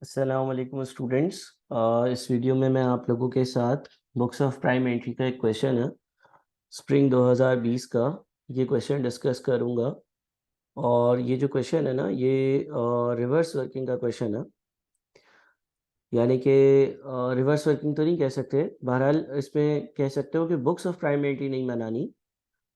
अस्सलाम वालेकुम स्टूडेंट्स। इस वीडियो में मैं आप लोगों के साथ बुक्स ऑफ प्राइम एंट्री का एक क्वेश्चन है स्प्रिंग 2020 का ये क्वेश्चन डिस्कस करूंगा। और ये जो क्वेश्चन है ना ये रिवर्स वर्किंग का क्वेश्चन है, यानी कि रिवर्स वर्किंग तो नहीं कह सकते, बहरहाल इसमें कह सकते हो कि बुक्स ऑफ प्राइम एंट्री नहीं बनानी,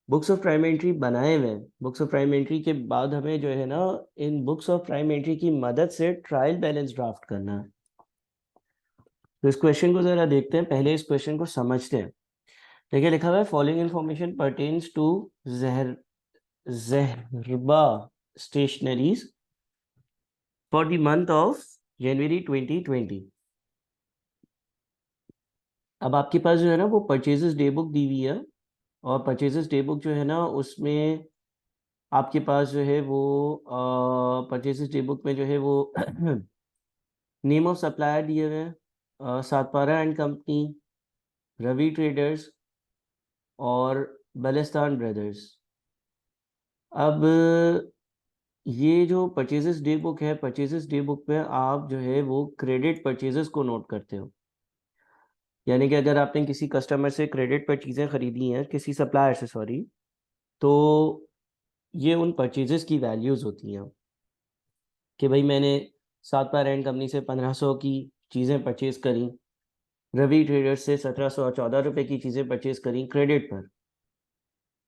बुक्स ऑफ प्राइम एंट्री बनाए हुए हैं। बुक्स ऑफ प्राइम एंट्री के बाद हमें जो है ना इन बुक्स ऑफ प्राइम एंट्री की मदद से ट्रायल बैलेंस ड्राफ्ट करना है। तो इस क्वेश्चन को जरा देखते हैं, पहले इस क्वेश्चन को समझते हैं। देखिए लिखा हुआ है फॉलोइंग इन्फॉर्मेशन पर्टेन्स टू जहरबा stationeries for the month of January 2020। अब आपके पास जो है ना वो परचेजेस डे बुक दी हुई है, और परचेजेस डे बुक जो है ना उसमें आपके पास जो है वो परचेजेस डे बुक में जो है वो नेम ऑफ सप्लायर दिए हुए हैं, Satpara and company, Ravi traders और बलिस्तान ब्रदर्स। अब ये जो परचेजेस डे बुक है, परचेजेस डे बुक में आप जो है वो क्रेडिट परचेजेस को नोट करते हो, यानी कि अगर आपने किसी कस्टमर से क्रेडिट पर चीज़ें खरीदी हैं, किसी सप्लायर से सॉरी, तो ये उन परचेजेस की वैल्यूज़ होती हैं कि भाई मैंने सातपारा एंड कंपनी से 1500 की चीज़ें परचेज़ करी, रवि ट्रेडर्स से 1714 रुपये की चीज़ें परचेज़ करी क्रेडिट पर,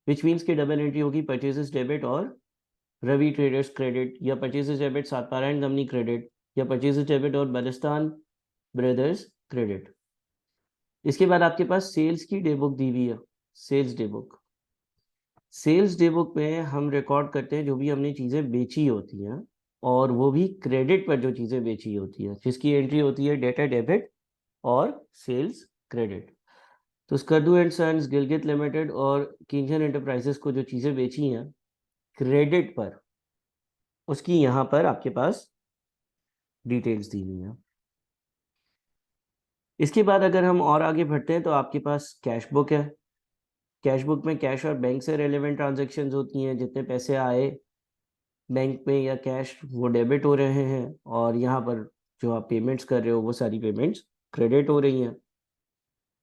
विच मीन्स की डबल एंट्री होगी परचेजेस डेबिट और रवि ट्रेडर्स क्रेडिट, या purchases debit Satpara and company credit, या परचेजेस डेबिट और बलिस्तान ब्रदर्स क्रेडिट। इसके बाद आपके पास सेल्स की डे बुक दी हुई है। Sales day book, sales day book में हम रिकॉर्ड करते हैं जो भी हमने चीज़ें बेची होती हैं, और वो भी क्रेडिट पर जो चीज़ें बेची होती हैं, जिसकी एंट्री होती है डेटा डेबिट और सेल्स क्रेडिट। तो Skardu and sons, Gilgit limited और किंजन एंटरप्राइजेस को जो चीज़ें बेची हैं क्रेडिट पर, उसकी यहाँ पर आपके पास डिटेल्स दी हुई हैं। इसके बाद अगर हम और आगे बढ़ते हैं तो आपके पास कैश बुक है। कैश बुक में कैश और बैंक से रेलेवेंट ट्रांजैक्शंस होती हैं, जितने पैसे आए बैंक में या कैश वो डेबिट हो रहे हैं, और यहाँ पर जो आप पेमेंट्स कर रहे हो वो सारी पेमेंट्स क्रेडिट हो रही हैं।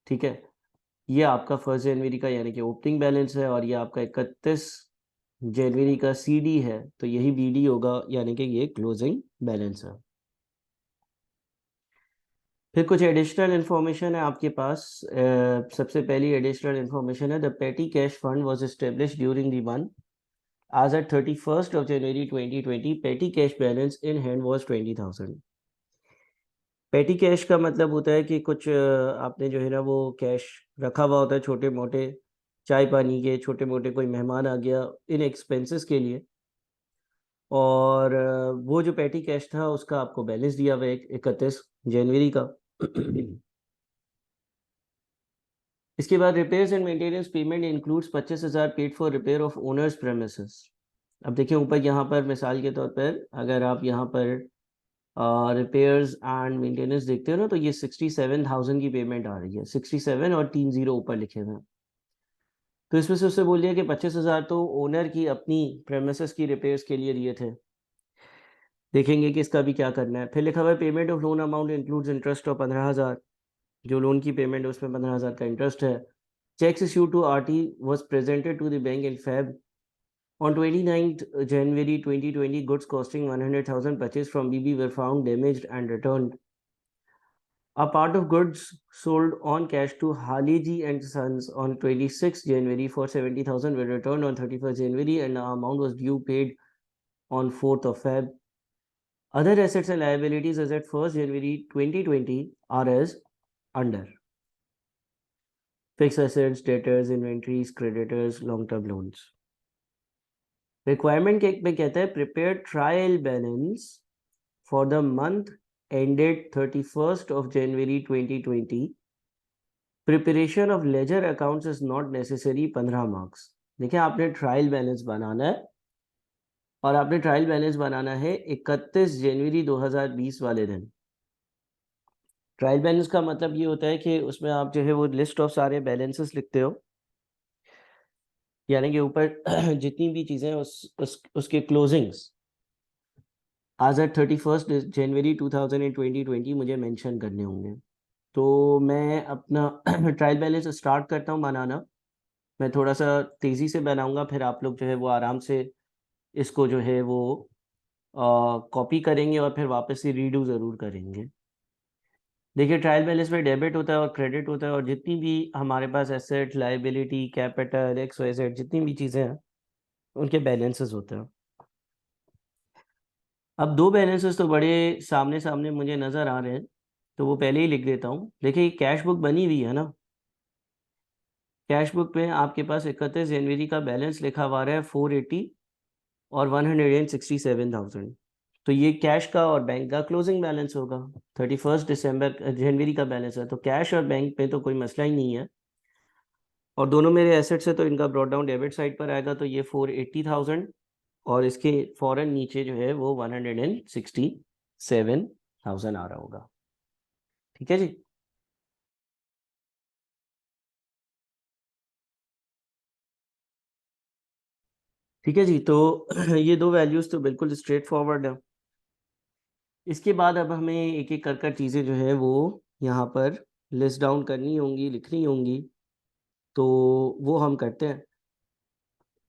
ठीक है, ये आपका 1 जनवरी का यानी कि ओपनिंग बैलेंस है, और ये आपका 31 जनवरी का सीडी है, तो यही बीडी होगा, यानी कि ये क्लोजिंग बैलेंस है। फिर कुछ एडिशनल इन्फॉर्मेशन है आपके पास। सबसे पहली एडिशनल इन्फॉर्मेशन है the petty cash fund was established during the month as at 31st of January 2020 petty cash balance in hand was 20,000। पेटी कैश का मतलब होता है कि कुछ आपने जो है ना वो कैश रखा हुआ होता है, छोटे मोटे चाय पानी के, छोटे मोटे कोई मेहमान आ गया, इन एक्सपेंसेस के लिए, और वो जो पेटी कैश था उसका आपको बैलेंस दिया हुआ है 31 जनवरी का। इसके बाद repairs and maintenance payment includes 25,000 paid for repair of owners premises. अब देखिए ऊपर यहाँ पर मिसाल के तौर पर अगर आप यहाँ पर रिपेयर्स एंड मेंटेनेंस देखते हो ना, तो ये 67,000 की पेमेंट आ रही है, 67 और 30 ऊपर लिखे हुए हैं। तो इसमें से उससे बोल दिया कि 25,000 तो ओनर की अपनी प्रेमिसेस की रिपेयर्स के लिए दिए थे। देखेंगे कि इसका भी क्या करना है। फिर लिखा हुआ है payment of loan amount includes interest of 15,000, जो लोन की पेमेंट है उसमें 15,000 का इंटरेस्ट है। Cheques issued to RT was presented to the bank in Feb on 29th January 2020 goods costing 100,000 purchased from BB were found damaged and returned. A part of goods sold on cash to Haliji and Sons on 26 January for 70,000 were returned on 31st January, and the amount was due paid on 4th of Feb. Other assets and liabilities as at 1st January 2020 are as under: fixed assets, debtors, inventories, creditors, long-term loans. Requirement में कहता है prepare trial balance for the month ended 31st of January 2020। Preparation of ledger accounts is not necessary, 15 marks. देखिए आपने trial balance बनाना है, और आपने trial balance बनाना है 31 जनवरी 2020 वाले दिन। ट्रायल बैलेंस का मतलब ये होता है कि उसमें आप जो है वो लिस्ट ऑफ सारे बैलेंसेस लिखते हो, यानी कि ऊपर जितनी भी चीज़ें उसके क्लोजिंग्स आज एट 31 जनवरी 2020 मुझे मेंशन करने होंगे। तो मैं अपना ट्रायल बैलेंस स्टार्ट करता हूँ बनाना। मैं थोड़ा सा तेज़ी से बनाऊंगा, फिर आप लोग जो है वो आराम से इसको जो है वो कॉपी करेंगे और फिर वापस से रीडू ज़रूर करेंगे। देखिए, ट्रायल बैलेंस में डेबिट होता है और क्रेडिट होता है, और जितनी भी हमारे पास asset, liability, capital, X Y Z जितनी भी चीज़ें हैं उनके बैलेंसेस होते हैं। अब दो बैलेंसेस तो बड़े सामने सामने मुझे नज़र आ रहे हैं, तो वो पहले ही लिख देता हूँ। देखिए, कैश बुक बनी हुई है ना। कैश बुक में आपके पास 31 जनवरी का बैलेंस लिखा हुआ है 480 और 167,000। तो ये कैश का और बैंक का क्लोजिंग बैलेंस होगा। 31 जनवरी का बैलेंस है, तो कैश और बैंक पे तो कोई मसला ही नहीं है, और दोनों मेरे एसेट्स है, तो इनका ब्रॉड डाउन डेबिट साइड पर आएगा। तो ये 480,000 और इसके फौरन नीचे जो है वो 167,000 आ रहा होगा। ठीक है जी। ठीक है जी, तो ये दो वैल्यूज़ तो बिल्कुल स्ट्रेट फॉरवर्ड है। इसके बाद अब हमें एक एक कर कर चीज़ें जो है वो यहाँ पर लिस्ट डाउन करनी होंगी, लिखनी होंगी। तो वो हम करते हैं।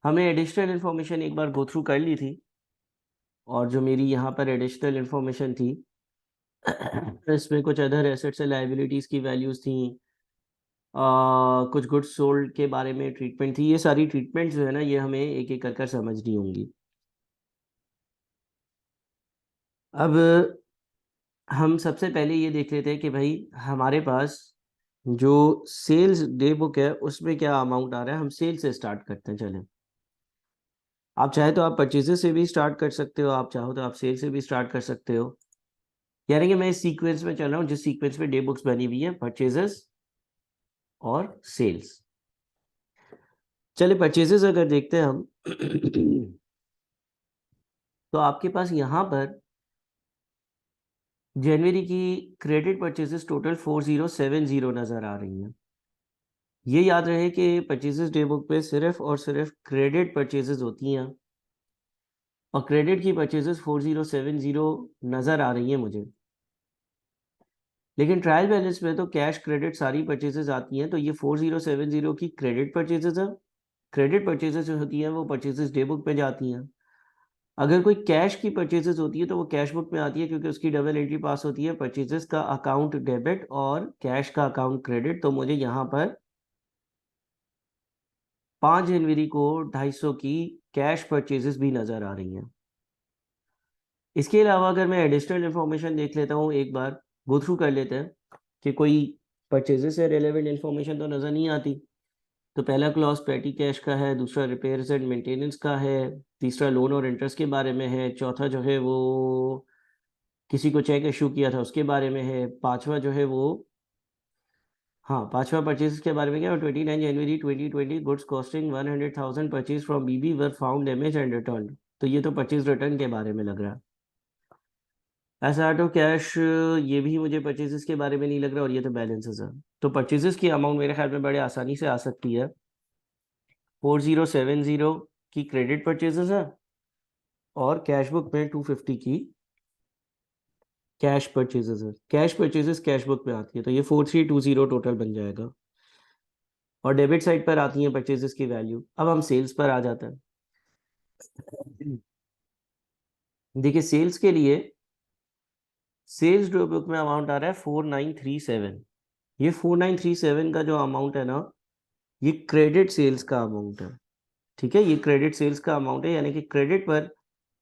हमने एडिशनल इन्फॉर्मेशन एक बार गो थ्रू कर ली थी, और जो मेरी यहाँ पर एडिशनल इन्फॉर्मेशन थी इसमें कुछ अदर एसेट्स एंड लायबिलिटीज़ की वैल्यूज़ थी, कुछ गुड्स सोल्ड के बारे में ट्रीटमेंट थी। ये सारी ट्रीटमेंट जो है ना, ये हमें एक एक कर कर समझनी होंगी। अब हम सबसे पहले ये देख लेते हैं कि भाई हमारे पास जो सेल्स डे बुक है उसमें क्या अमाउंट आ रहा है। हम सेल से स्टार्ट करते हैं, चलें। आप चाहे तो आप परचेजेस से भी स्टार्ट कर सकते हो, आप चाहो तो आप सेल से भी स्टार्ट कर सकते हो। यानी कि मैं इस सीक्वेंस में चल रहा हूँ जिस सीक्वेंस में डे बुक्स बनी हुई है, परचेजेस और सेल्स। चलिए, परचेजेस अगर देखते हैं हम तो आपके पास यहाँ पर जनवरी की क्रेडिट परचेजेस टोटल 4070 नज़र आ रही हैं। ये याद रहे कि परचेजेस डे बुक पे सिर्फ और सिर्फ क्रेडिट परचेजेस होती हैं, और क्रेडिट की परचेजेस 4070 नज़र आ रही हैं मुझे। लेकिन ट्रायल बैलेंस में तो कैश क्रेडिट सारी परचेजेस आती हैं, तो ये 4070 की क्रेडिट परचेजेस है। क्रेडिट परचेजेस जो होती हैं वो परचेजेस डे बुक पे जाती हैं। अगर कोई कैश की परचेजेस होती है तो वो कैश बुक में आती है, क्योंकि उसकी डबल एंट्री पास होती है, परचेजेस का अकाउंट डेबिट और कैश का अकाउंट क्रेडिट। तो मुझे यहाँ पर 5 जनवरी को 250 की कैश परचेजेस भी नज़र आ रही हैं। इसके अलावा अगर मैं एडिशनल इन्फॉर्मेशन देख लेता हूँ, एक बार गो थ्रू कर लेते हैं कि कोई परचेजेस से रिलेवेंट इन्फॉर्मेशन तो नज़र नहीं आती। तो पहला क्लॉज पेटी कैश का है, दूसरा रिपेयर्स एंड मेंटेनेंस का है, तीसरा लोन और इंटरेस्ट के बारे में है, चौथा जो है वो किसी को चेक इशू किया था उसके बारे में है, पांचवा जो है वो, हाँ, पांचवा परचेज के बारे में क्या, 29 January 2020 goods costing 100,000 purchase from BB were found damage and return. तो ये तो परचेज रिटर्न के बारे में लग रहा है। ऐसा ऑटो कैश, ये भी मुझे परचेजेस के बारे में नहीं लग रहा, और ये तो बैलेंसेस है। तो परचेजेस की अमाउंट मेरे ख्याल में बड़े आसानी से आ सकती है। 4070 की क्रेडिट परचेजेस है, और कैश बुक में 250 की कैश परचेजेस है। कैश परचेजेस कैश बुक में आती है, तो ये 4320 टोटल बन जाएगा। और डेबिट साइड पर आती है परचेजेस की वैल्यू। अब हम सेल्स पर आ जाते हैं। देखिए, सेल्स के लिए सेल्स ड्यू बुक में अमाउंट आ रहा है 4937। ये 4937 का जो अमाउंट है ना, ये क्रेडिट सेल्स का अमाउंट है। ठीक है, ये क्रेडिट सेल्स का अमाउंट है, यानी कि क्रेडिट पर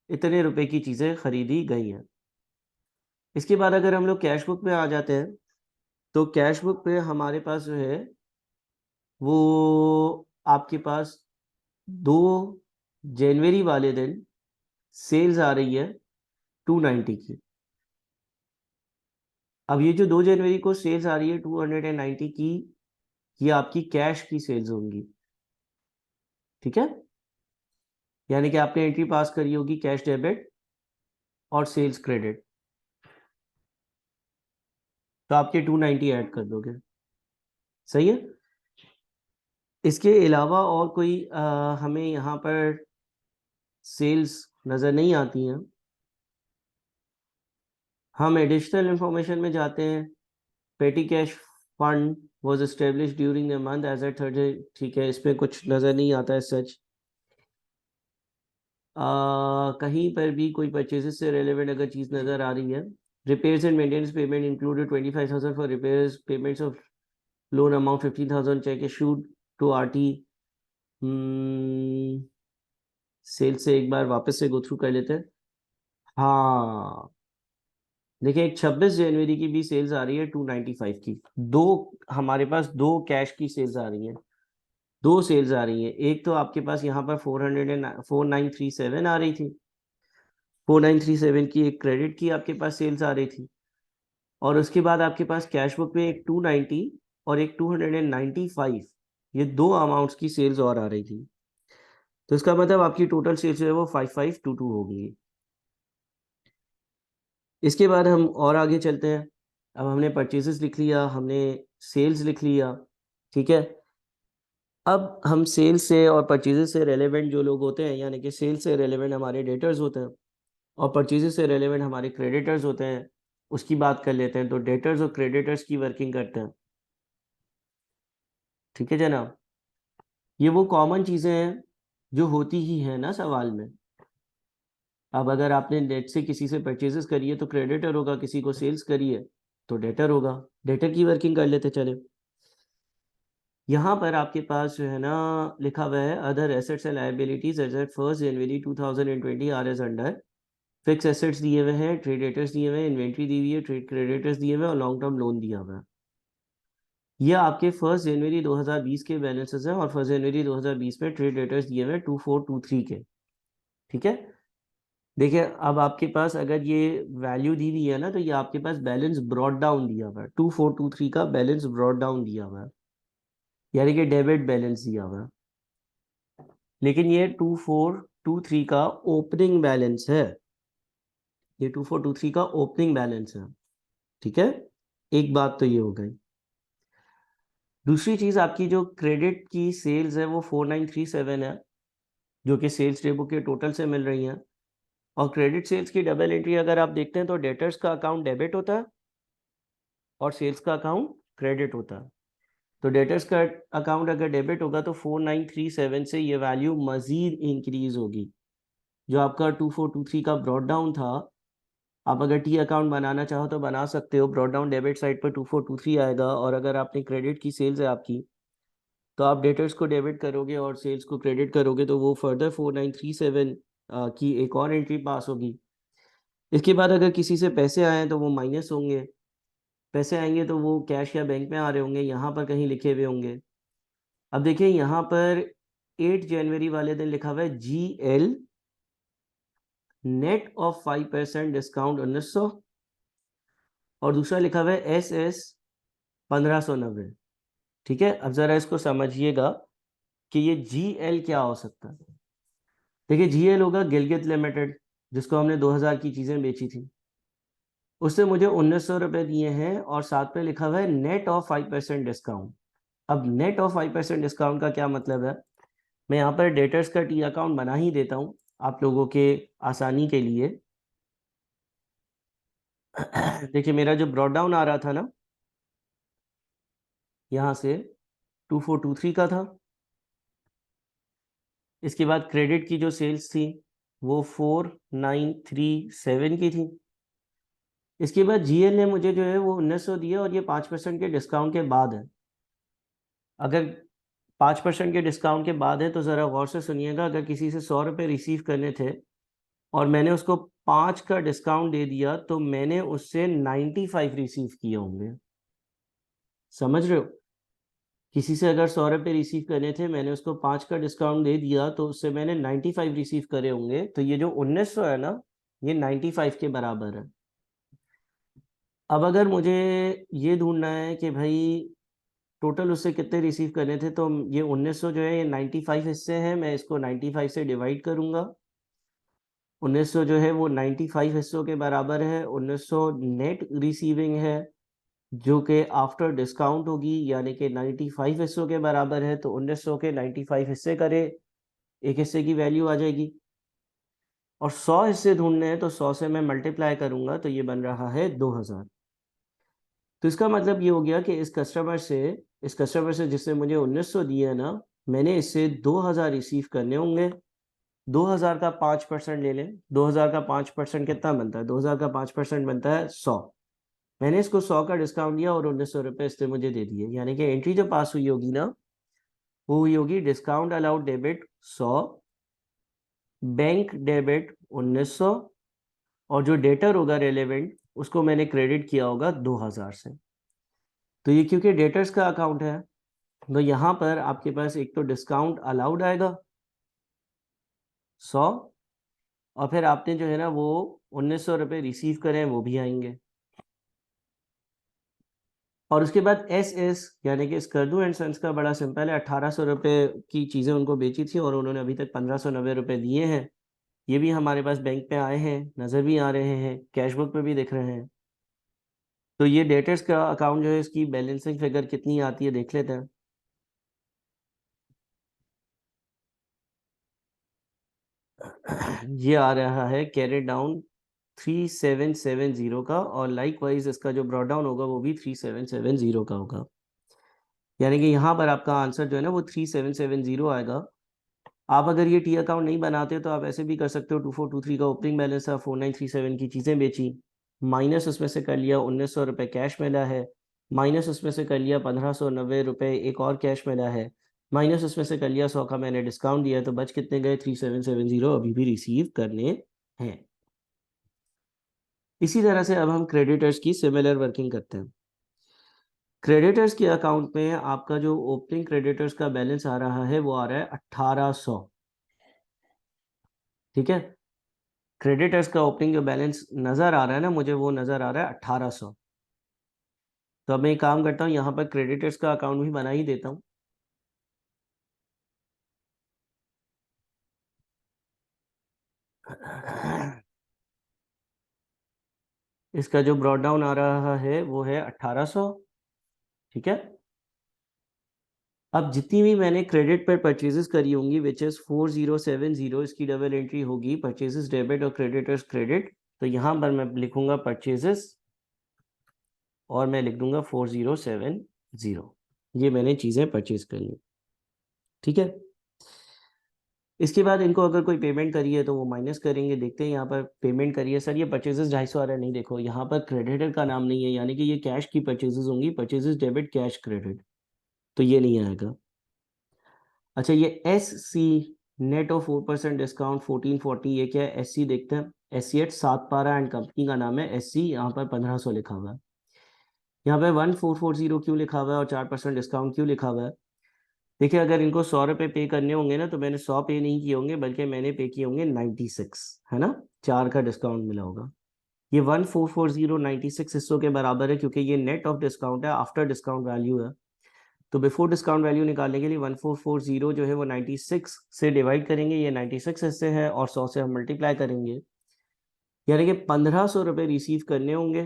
इतने रुपए की चीज़ें खरीदी गई हैं। इसके बाद अगर हम लोग कैश बुक में आ जाते हैं, तो कैश बुक पे हमारे पास जो है वो आपके पास 2 जनवरी वाले दिन सेल्स आ रही है 290 की। अब ये जो 2 जनवरी को सेल्स आ रही है 290 की, ये आपकी कैश की सेल्स होंगी। ठीक है, यानी कि आपने एंट्री पास करी होगी कैश डेबिट और सेल्स क्रेडिट, तो आपके 290 ऐड कर दोगे। सही है। इसके अलावा और कोई हमें यहाँ पर सेल्स नज़र नहीं आती हैं। हम एडिशनल इंफॉर्मेशन में जाते हैं। Petty cash fund was establish during the month as a third, ठीक है, इसमें कुछ नज़र नहीं आता है सच। कहीं पर भी कोई परचेजेस से रेलेवेंट अगर चीज़ नज़र आ रही है, repairs and maintenance payment included 25,000 for repairs, payments of loan amount 15,000, check issued to RT। Sales से एक बार वापस से गो थ्रू कर लेते हैं। हाँ, देखिए, एक 26 जनवरी की भी सेल्स आ रही है 295 की। दो, हमारे पास दो कैश की सेल्स आ रही हैं, दो सेल्स आ रही हैं। एक तो आपके पास यहाँ पर 4937 आ रही थी, 4937 की एक क्रेडिट की आपके पास सेल्स आ रही थी, और उसके बाद आपके पास कैश बुक में एक 290 और एक 295, ये दो अमाउंट्स की सेल्स और आ रही थी। तो इसका मतलब आपकी टोटल सेल्स जो है वो 5522 होगी। इसके बाद हम और आगे चलते हैं। अब हमने परचेजेस लिख लिया, हमने सेल्स लिख लिया, ठीक है। अब हम सेल्स से और परचेजेस से रेलेवेंट जो लोग होते हैं, यानी कि सेल्स से रेलेवेंट हमारे डेटर्स होते हैं और परचेजेस से रेलेवेंट हमारे क्रेडिटर्स होते हैं, उसकी बात कर लेते हैं। तो डेटर्स और क्रेडिटर्स की वर्किंग करते हैं, ठीक है जनाब। ये वो कॉमन चीज़ें हैं जो होती ही हैं ना सवाल में। अब अगर आपने नेट से किसी से परचेजेस करी है तो क्रेडिटर होगा, किसी को सेल्स करी है तो डेटर होगा। डेटर की वर्किंग कर लेते चले। यहाँ पर आपके पास जो है ना लिखा हुआ है, other assets and liabilities as at 1 January 2020 are as under. Fix assets दिए हुए हैं, ट्रेड डेटर्स दिए हुए हैं, इन्वेंट्री दी हुई है, ट्रेड क्रेडिटर्स दिए हुए हैं और लॉन्ग टर्म लोन दिया हुआ है। ये आपके 1 जनवरी 2020 के बैलेंसेस हैं और 1 जनवरी 2020 में ट्रेड डेटर्स दिए हुए हैं 2423 के, ठीक है। देखिए, अब आपके पास अगर ये वैल्यू दी हुई है ना, तो ये आपके पास बैलेंस ब्रॉड डाउन दिया हुआ है, 2423 का बैलेंस ब्रॉड डाउन दिया हुआ है, यानी कि डेबिट बैलेंस दिया हुआ है। लेकिन ये 2423 का ओपनिंग बैलेंस है, ये 2423 का ओपनिंग बैलेंस है, ठीक है। एक बात तो ये हो गई। दूसरी चीज, आपकी जो क्रेडिट की सेल्स है वो 4937 है, जो कि सेल्स डे बुक के टोटल से मिल रही है। और क्रेडिट सेल्स की डबल एंट्री अगर आप देखते हैं तो डेटर्स का अकाउंट डेबिट होता है और सेल्स का अकाउंट क्रेडिट होता है। तो डेटर्स का अकाउंट अगर डेबिट होगा तो 4937 से ये वैल्यू मजीद इंक्रीज होगी। जो आपका 2423 का ब्रॉड डाउन था, आप अगर टी अकाउंट बनाना चाहो तो बना सकते हो। ब्रॉड डाउन डेबिट साइड पर 2423 आएगा, और अगर आपने क्रेडिट की सेल्स है आपकी, तो आप डेटर्स को डेबिट करोगे और सेल्स को क्रेडिट करोगे, तो वो फर्दर 4937 की एक और एंट्री पास होगी। इसके बाद अगर किसी से पैसे आए तो वो माइनस होंगे, पैसे आएंगे तो वो कैश या बैंक में आ रहे होंगे, यहाँ पर कहीं लिखे हुए होंगे। अब देखिए, यहाँ पर 8 जनवरी वाले दिन लिखा हुआ है GL नेट ऑफ 5% डिस्काउंट 1900, और दूसरा लिखा हुआ है SS 1590, ठीक है। अब जरा इसको समझिएगा कि ये GL क्या हो सकता है। देखिए, GL होगा गिलगित लिमिटेड, जिसको हमने 2000 की चीजें बेची थी, उससे मुझे 1900 रुपये दिए हैं और साथ में लिखा हुआ है नेट ऑफ 5% डिस्काउंट। अब नेट ऑफ 5% डिस्काउंट का क्या मतलब है, मैं यहाँ पर डेटर्स का टी अकाउंट बना ही देता हूँ आप लोगों के आसानी के लिए। देखिए, मेरा जो ब्रॉड डाउन आ रहा था ना, यहाँ से 2423 का था। इसके बाद क्रेडिट की जो सेल्स थी वो 4937 की थी। इसके बाद GL ने मुझे जो है वो 1900 दिया, और ये 5% के डिस्काउंट के बाद है। अगर 5% के डिस्काउंट के बाद है तो ज़रा गौर से सुनिएगा, अगर किसी से 100 रुपये रिसीव करने थे और मैंने उसको 5 का डिस्काउंट दे दिया, तो मैंने उससे 95 रिसीव किए होंगे। समझ रहे हो? किसी से अगर 100 रुपये रिसीव करने थे, मैंने उसको 5 का डिस्काउंट दे दिया, तो उससे मैंने 95 रिसीव करे होंगे। तो ये जो 1900 है ना, ये 95 के बराबर है। अब अगर मुझे ये ढूंढना है कि भाई टोटल उससे कितने रिसीव करने थे, तो ये 1900 जो है ये 95 हिस्से हैं, मैं इसको 95 से डिवाइड करूंगा। 1900 जो है वो 95 हिस्सों के बराबर है। 1900 नेट रिसीविंग है, जो कि आफ्टर डिस्काउंट होगी, यानी कि 95 हिस्सों के बराबर है। तो 1900 के 95 हिस्से करे, एक हिस्से की वैल्यू आ जाएगी। और 100 हिस्से ढूंढने हैं तो 100 से मैं मल्टीप्लाई करूंगा तो ये बन रहा है 2000। तो इसका मतलब ये हो गया कि इस कस्टमर से जिसने मुझे 1900 दिए है ना, मैंने इससे 2000 रिसीव करने होंगे। 2000 का 5% ले लें। 2000 का 5% कितना बनता है? 2000 का 5% बनता है 100। मैंने इसको 100 का डिस्काउंट दिया और 1900 रुपये इसने मुझे दे दिए, यानी कि एंट्री जो पास हुई होगी ना, वो हुई होगी discount allowed debit 100, bank debit 1900, और जो डेटर होगा रेलेवेंट उसको मैंने क्रेडिट किया होगा 2000 से। तो ये क्योंकि डेटर्स का अकाउंट है, तो यहाँ पर आपके पास एक तो डिस्काउंट अलाउड आएगा 100, और फिर आपने जो है ना वो 1900 रुपये रिसीव करें वो भी आएंगे। और उसके बाद एस यानी कि स्कर्दू एंड सन्स का बड़ा सिंपल है। 1800 रुपये की चीज़ें उनको बेची थी और उन्होंने अभी तक 1590 रुपये दिए हैं। ये भी हमारे पास बैंक पे आए हैं, नज़र भी आ रहे हैं, कैश बुक पे भी दिख रहे हैं। तो ये डेटर्स का अकाउंट जो है, इसकी बैलेंसिंग फिगर कितनी आती है देख लेते हैं। ये आ रहा है कैरी डाउन 3770 का, और लाइक वाइज इसका जो ब्रॉड डाउन होगा वो भी 3770 का होगा। यानी कि यहाँ पर आपका आंसर जो है ना वो 3770 आएगा। आप अगर ये टी अकाउंट नहीं बनाते तो आप ऐसे भी कर सकते हो। 2423 का ओपनिंग बैलेंस था, 4937 की चीज़ें बेची, माइनस उसमें से कर लिया 1900 रुपये कैश मिला है, माइनस उसमें से कर लिया 1590 रुपये एक और कैश मिला है, माइनस उसमें से कर लिया 100 का मैंने डिस्काउंट दिया, तो बच कितने गए? 3770 अभी भी रिसीव करने हैं। इसी तरह से अब हम क्रेडिटर्स की सिमिलर वर्किंग करते हैं। क्रेडिटर्स के अकाउंट में आपका जो ओपनिंग क्रेडिटर्स का बैलेंस आ रहा है वो आ रहा है 1800। ठीक है, क्रेडिटर्स का ओपनिंग जो बैलेंस नज़र आ रहा है ना मुझे, वो नज़र आ रहा है 1800। तो अब मैं एक काम करता हूँ, यहाँ पर क्रेडिटर्स का अकाउंट भी बना ही देता हूँ। इसका जो ब्रॉड डाउन आ रहा है वो है 1800। ठीक है, अब जितनी भी मैंने क्रेडिट पर परचेजेस करी होंगी विच इज़ 4070, इसकी डबल एंट्री होगी परचेजेस डेबिट और क्रेडिटर्स क्रेडिट। तो यहाँ पर मैं लिखूंगा परचेजेस और मैं लिख दूंगा 4070। ये मैंने चीज़ें परचेज कर ली। ठीक है, इसके बाद इनको अगर कोई पेमेंट करी है तो वो माइनस करेंगे। देखते हैं यहाँ पर पेमेंट करी है सर, ये परचेजेस 250 आ रहा है। नहीं, देखो यहाँ पर क्रेडिटर का नाम नहीं है, यानी कि ये कैश की परचेजेस होंगी, परचेजेस डेबिट कैश क्रेडिट, तो ये नहीं आएगा। अच्छा, ये S C net of 4% discount 1440, ये क्या है? एस सी देखते हैं। एस सी एट सात पारा एंड कंपनी का नाम है एस सी, यहाँ पर 1500 लिखा हुआ है। यहाँ पे 1440 क्यों लिखा हुआ है और 4% डिस्काउंट क्यों लिखा हुआ है? देखिए, अगर इनको 100 रुपये पे करने होंगे ना, तो मैंने 100 पे नहीं किए होंगे, बल्कि मैंने पे किए होंगे 96, है ना, 4 का डिस्काउंट मिला होगा। ये 1440 96 हिस्सों के बराबर है, क्योंकि ये नेट ऑफ डिस्काउंट है, आफ्टर डिस्काउंट वैल्यू है। तो बिफोर डिस्काउंट वैल्यू निकालने के लिए 1440 जो है वो 96 से डिवाइड करेंगे, ये 96 हिस्से हैं, और 100 से हम मल्टीप्लाई करेंगे, यानी कि 1500 रुपये रिसीव करने होंगे।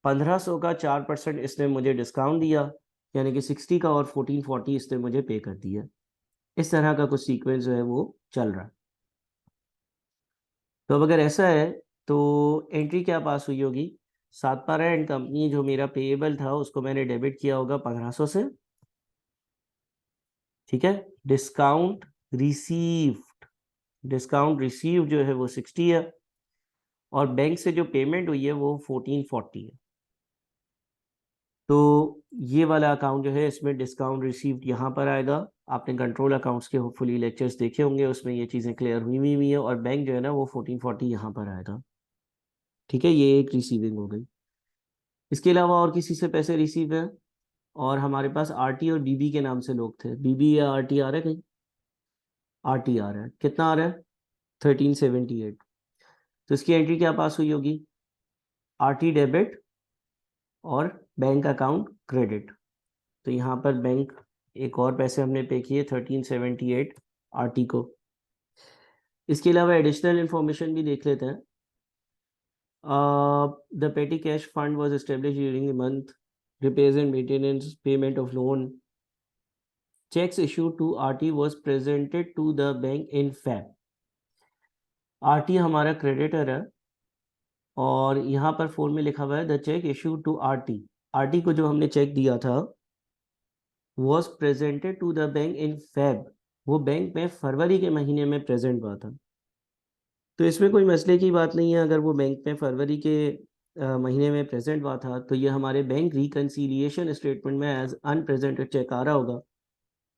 1500 का 4% इसने मुझे डिस्काउंट दिया, यानी कि 60 का, और 1440 इसने मुझे पे कर दिया। इस तरह का कुछ सीक्वेंस जो है वो चल रहा है। तो अब अगर ऐसा है तो एंट्री क्या पास हुई होगी? सातपारा एंड कंपनी, जो मेरा पेएबल था उसको मैंने डेबिट किया होगा 1500 से। ठीक है, डिस्काउंट रिसीव्ड, डिस्काउंट रिसीव जो है वो 60 है, और बैंक से जो पेमेंट हुई है वो 1440 है। तो ये वाला अकाउंट जो है इसमें डिस्काउंट रिसीव्ड यहाँ पर आएगा। आपने कंट्रोल अकाउंट्स के होपफुली लेक्चर्स देखे होंगे, उसमें ये चीज़ें क्लियर हुई है, और बैंक जो है ना वो 1440 यहाँ पर आएगा। ठीक है, ये एक रिसीविंग हो गई। इसके अलावा और किसी से पैसे रिसीव हैं? और हमारे पास आरटी और बीबी के नाम से लोग थे। बीबी या आरटी आ रहा है कहीं? आरटी आ रहा है। कितना आ रहा है? 1378। तो इसकी एंट्री क्या पास हुई होगी? आरटी डेबिट और बैंक अकाउंट क्रेडिट। तो यहाँ पर बैंक एक और पैसे हमने पे किए 1378 आरटी को। इसके अलावा एडिशनल इंफॉर्मेशन भी देख लेते हैं। The petty cash fund was establish during the month, repairs and maintenance, payment of loan, checks issued to RT was presented to the bank in Feb. RT हमारा क्रेडिटर है और यहाँ पर फोन में लिखा हुआ है the cheque issue to RT. RT को जो हमने चेक दिया था was presented to the bank in Feb, वो बैंक में फरवरी के महीने में प्रेजेंट हुआ था। तो इसमें कोई मसले की बात नहीं है, अगर वो बैंक में फरवरी के महीने में प्रेजेंट हुआ था तो ये हमारे बैंक रिकन्सिलिएशन स्टेटमेंट में एज अनप्रेजेंटेड चेक आ रहा होगा।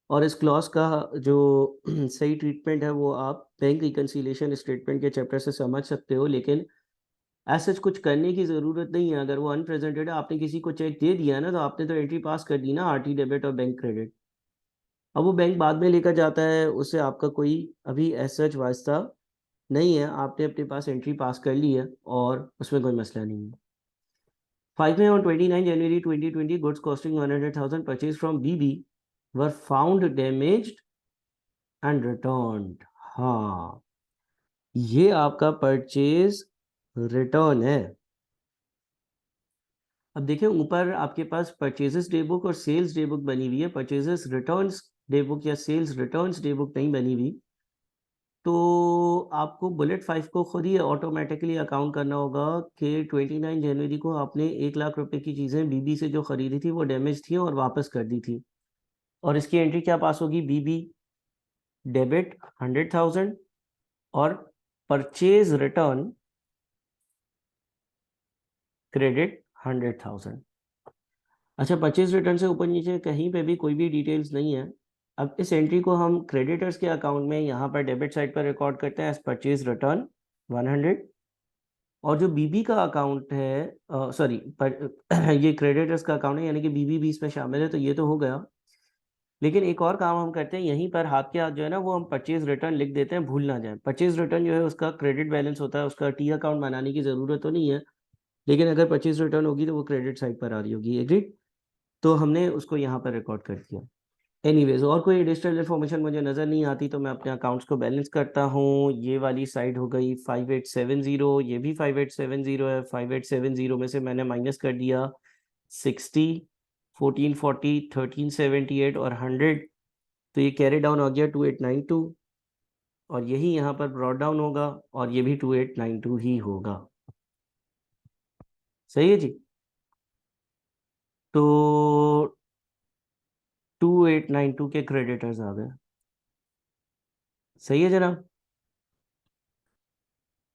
और इस क्लॉज का जो सही ट्रीटमेंट है वो आप बैंक रिकन्सिलिएशन स्टेटमेंट के चैप्टर से समझ सकते हो, लेकिन ऐसा कुछ करने की ज़रूरत नहीं है। अगर वो अनप्रेजेंटेड है, आपने किसी को चेक दे दिया है ना, तो आपने तो एंट्री पास कर दी ना, आरटी डेबिट और बैंक क्रेडिट। अब वो बैंक बाद में लेकर जाता है, उससे आपका कोई अभी ऐसा वास्ता नहीं है, आपने अपने पास एंट्री पास कर ली है और उसमें कोई मसला नहीं है। 5 में on 29 January 2020 goods costing 100,000 purchased from BB were found damaged and returned। हाँ, ये आपका परचेज रिटर्न है। अब देखिए ऊपर आपके पास परचेजेस डे बुक और सेल्स डे बुक बनी हुई है, परचेजेस रिटर्न्स डे बुक या सेल्स रिटर्न्स डे बुक नहीं बनी हुई। तो आपको बुलेट 5 को खुद ही ऑटोमेटिकली अकाउंट करना होगा कि 29 जनवरी को आपने 1 लाख रुपए की चीज़ें बीबी से जो ख़रीदी थी वो डैमेज थी और वापस कर दी थी। और इसकी एंट्री क्या पास होगी, बीबी डेबिट 100,000 और परचेज रिटर्न क्रेडिट 100,000। अच्छा, परचेज रिटर्न से ऊपर नीचे कहीं पे भी कोई भी डिटेल्स नहीं है। अब इस एंट्री को हम क्रेडिटर्स के अकाउंट में यहाँ पर डेबिट साइड पर रिकॉर्ड करते हैं एज परचेज रिटर्न 100। और जो बीबी का अकाउंट है, सॉरी ये क्रेडिटर्स का अकाउंट है, यानी कि बीबी भी इसमें शामिल है, तो ये तो हो गया। लेकिन एक और काम हम करते हैं, यहीं पर हाथ के हाथ जो है ना वो हम परचेज रिटर्न लिख देते हैं, भूल ना जाए। परचेज रिटर्न जो है उसका क्रेडिट बैलेंस होता है, उसका टी अकाउंट बनाने की ज़रूरत तो नहीं है, लेकिन अगर परचेज रिटर्न होगी तो वो क्रेडिट साइड पर आ रही होगी। एग्रीड? तो हमने उसको यहाँ पर रिकॉर्ड कर दिया। एनीवेज, और कोई एडिशनल इन्फॉर्मेशन मुझे नज़र नहीं आती तो मैं अपने अकाउंट्स को बैलेंस करता हूँ। ये वाली साइड हो गई 5870, ये भी 5870 है। 5870 में से मैंने माइनस कर दिया 60, 1440, 1378 और 100, तो ये कैरी डाउन हो गया 2892, और यही यहाँ पर ब्रॉड डाउन होगा और ये भी 2892 ही होगा। सही है जी। तो 2892 के क्रेडिटर्स आ गए। सही है जनाब।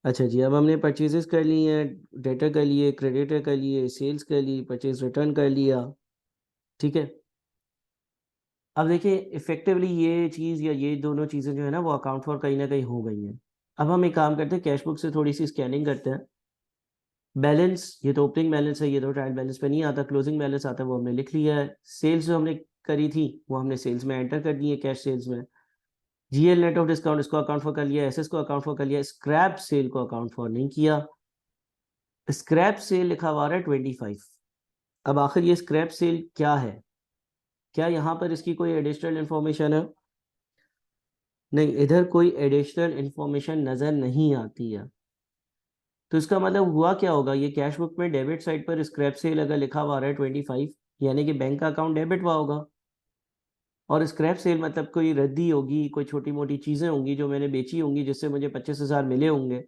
अच्छा जी, अब हमने परचेजेस कर ली हैं, डेटर कर लिए, क्रेडिटर कर लिए, सेल्स कर ली, परचेज रिटर्न कर लिया। ठीक है। अब देखिए इफेक्टिवली ये चीज़ या ये दोनों चीज़ें जो है ना वो अकाउंट फॉर कहीं ना कहीं हो गई हैं। अब हम एक काम करते हैं, कैश बुक से थोड़ी सी स्कैनिंग करते हैं। बैलेंस, ये तो ओपनिंग बैलेंस है, ये तो ट्रायल बैलेंस पे नहीं आता, क्लोजिंग बैलेंस आता है, वो हमने लिख लिया है। सेल्स जो हमने करी थी वो हमने सेल्स में एंटर कर दी है, कैश सेल्स में। जीएल नेट ऑफ डिस्काउंट इसको अकाउंट फॉर कर लिया, एसएस को अकाउंट फॉर कर लिया, स्क्रैप सेल को अकाउंट फॉर नहीं किया। स्क्रैप सेल लिखा हुआ है 25। अब आखिर ये स्क्रैप सेल क्या है, क्या यहाँ पर इसकी कोई एडिशनल इन्फॉर्मेशन है? नहीं, इधर कोई एडिशनल इन्फॉर्मेशन नज़र नहीं आती है। तो इसका मतलब हुआ क्या होगा, ये कैश बुक में डेबिट साइड पर स्क्रैप सेल अगर लिखा हुआ है 25, यानी कि बैंक का अकाउंट डेबिट हुआ होगा। और स्क्रैप सेल मतलब कोई रद्दी होगी, कोई छोटी मोटी चीज़ें होंगी जो मैंने बेची होंगी जिससे मुझे 25,000 मिले होंगे,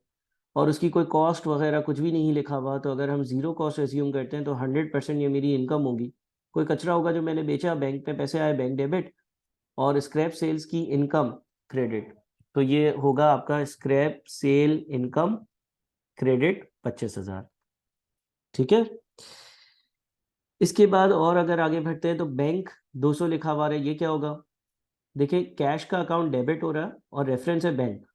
और उसकी कोई कॉस्ट वगैरह कुछ भी नहीं लिखा हुआ। तो अगर हम ज़ीरो कॉस्ट एज्यूम करते हैं तो 100% ये मेरी इनकम होगी। कोई कचरा होगा जो मैंने बेचा, बैंक में पैसे आए, बैंक डेबिट, और स्क्रैप सेल्स की इनकम क्रेडिट। तो ये होगा आपका स्क्रैप सेल इनकम क्रेडिट 25,000। ठीक है। इसके बाद और अगर आगे बढ़ते हैं तो बैंक 200 लिखा हुआ है, ये क्या होगा? देखिए कैश का अकाउंट डेबिट हो रहा है और रेफरेंस है बैंक,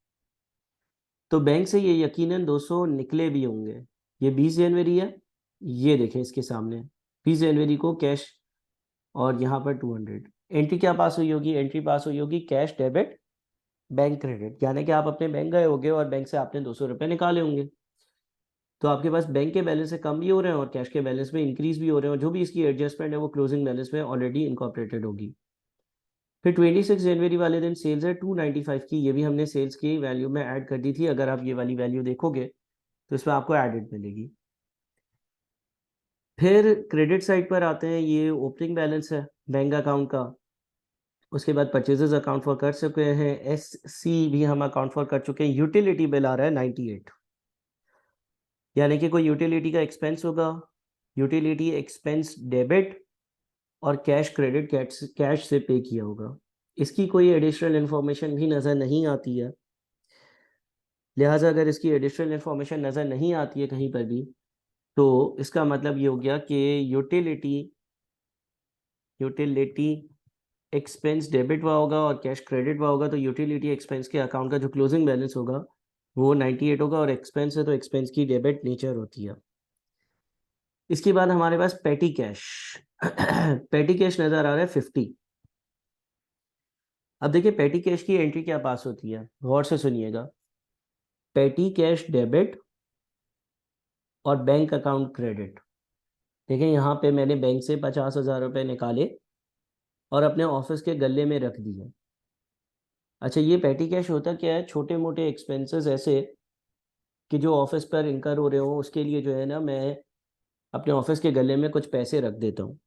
तो बैंक से ये यकीनन 200 निकले भी होंगे। ये 20 जनवरी है, ये देखें इसके सामने 20 जनवरी को कैश, और यहाँ पर 200। एंट्री क्या पास हुई होगी? एंट्री पास हुई होगी कैश डेबिट बैंक क्रेडिट, यानी कि आप अपने बैंक गए होंगे और बैंक से आपने 200 रुपये निकाले होंगे। तो आपके पास बैंक के बैलेंस से कम भी हो रहे हैं और कैश के बैलेंस में इंक्रीज भी हो रहे हैं, और जो भी इसकी एडजस्टमेंट है वो क्लोजिंग बैलेंस में ऑलरेडी इनकॉर्पोरेटेड होगी। फिर 26 जनवरी वाले दिन सेल्स है 295 की, ये भी हमने सेल्स की वैल्यू में ऐड कर दी थी। अगर आप ये वाली वैल्यू देखोगे तो इसमें आपको एडेड मिलेगी। फिर क्रेडिट साइड पर आते हैं, ये ओपनिंग बैलेंस है बैंक अकाउंट का, उसके बाद परचेजेस अकाउंट फॉर कर चुके हैं, SC भी हम अकाउंट फॉर कर चुके हैं। यूटिलिटी बिल आ रहा है 98, यानी कि कोई यूटिलिटी का एक्सपेंस होगा, यूटिलिटी एक्सपेंस डेबिट और कैश क्रेडिट, कैश से पे किया होगा। इसकी कोई एडिशनल इन्फॉर्मेशन भी नज़र नहीं आती है, लिहाजा अगर इसकी एडिशनल इन्फॉर्मेशन नज़र नहीं आती है कहीं पर भी, तो इसका मतलब ये हो गया कि यूटिलिटी एक्सपेंस डेबिट हुआ होगा और कैश क्रेडिट हुआ होगा, तो यूटिलिटी एक्सपेंस के अकाउंट का जो क्लोजिंग बैलेंस होगा वो 98 होगा, और एक्सपेंस है तो एक्सपेंस की डेबिट नेचर होती है। इसके बाद हमारे पास पेटी कैश पेटी कैश नज़र आ रहा है 50। अब देखिए पेटी कैश की एंट्री क्या पास होती है, गौर से सुनिएगा। पेटी कैश डेबिट और बैंक अकाउंट क्रेडिट। देखिए यहाँ पे मैंने बैंक से 50,000 रुपये निकाले और अपने ऑफिस के गले में रख दिए। अच्छा, ये पेटी कैश होता क्या है, छोटे मोटे एक्सपेंसेस ऐसे कि जो ऑफिस पर इनकर हो रहे हो, उसके लिए जो है ना मैं अपने ऑफिस के गले में कुछ पैसे रख देता हूँ।